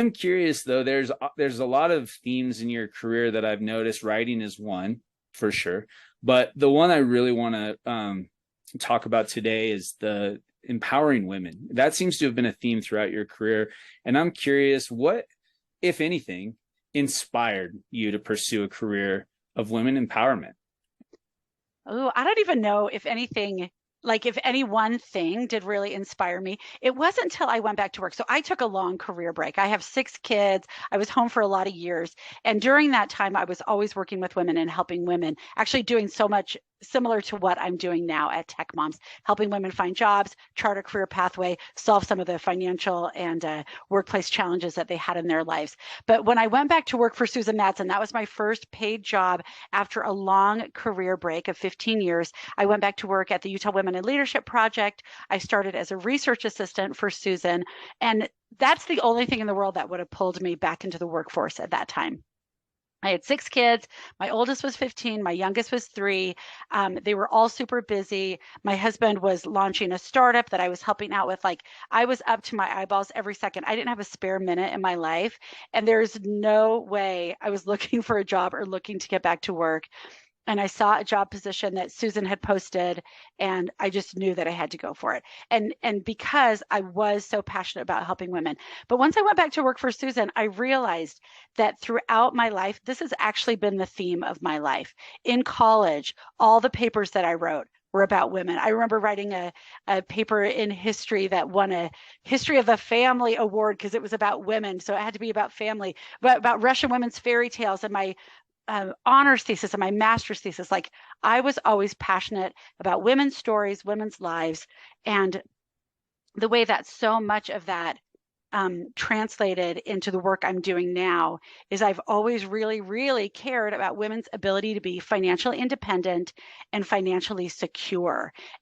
I'm curious though, there's a lot of themes in your career that I've noticed. Writing is one for sure, but the one I really want to talk about today is the empowering women. That seems to have been a theme throughout your career, and I'm curious, what, if anything, inspired you to pursue a career of women empowerment? Oh, I don't even know if anything, like if any one thing did really inspire me. It wasn't until I went back to work. So I took a long career break. I have 6 kids. I was home for a lot of years. And during that time, I was always working with women and helping women, actually doing so much similar to what I'm doing now at Tech Moms, helping women find jobs, chart a career pathway, solve some of the financial and workplace challenges that they had in their lives. But when I went back to work for Susan Madsen, that was my first paid job after a long career break of 15 years. I went back to work at the Utah Women in Leadership Project. I started as a research assistant for Susan. And that's the only thing in the world that would have pulled me back into the workforce at that time. I had 6 kids. My oldest was 15. My youngest was 3. They were all super busy. My husband was launching a startup that I was helping out with. Like I was up to my eyeballs every second. I didn't have a spare minute in my life. And there's no way I was looking for a job or looking to get back to work, and I saw a job position that Susan had posted, and I just knew that I had to go for it. And because I was so passionate about helping women. But once I went back to work for Susan, I realized that throughout my life, this has actually been the theme of my life. In college, all the papers that I wrote were about women. I remember writing a paper in history that won a History of the Family award because it was about women. So it had to be about family, but about Russian women's fairy tales. And my honors thesis and my master's thesis. Like I was always passionate about women's stories, women's lives, and the way that so much of that translated into the work I'm doing now is I've always really, really cared about women's ability to be financially independent and financially secure.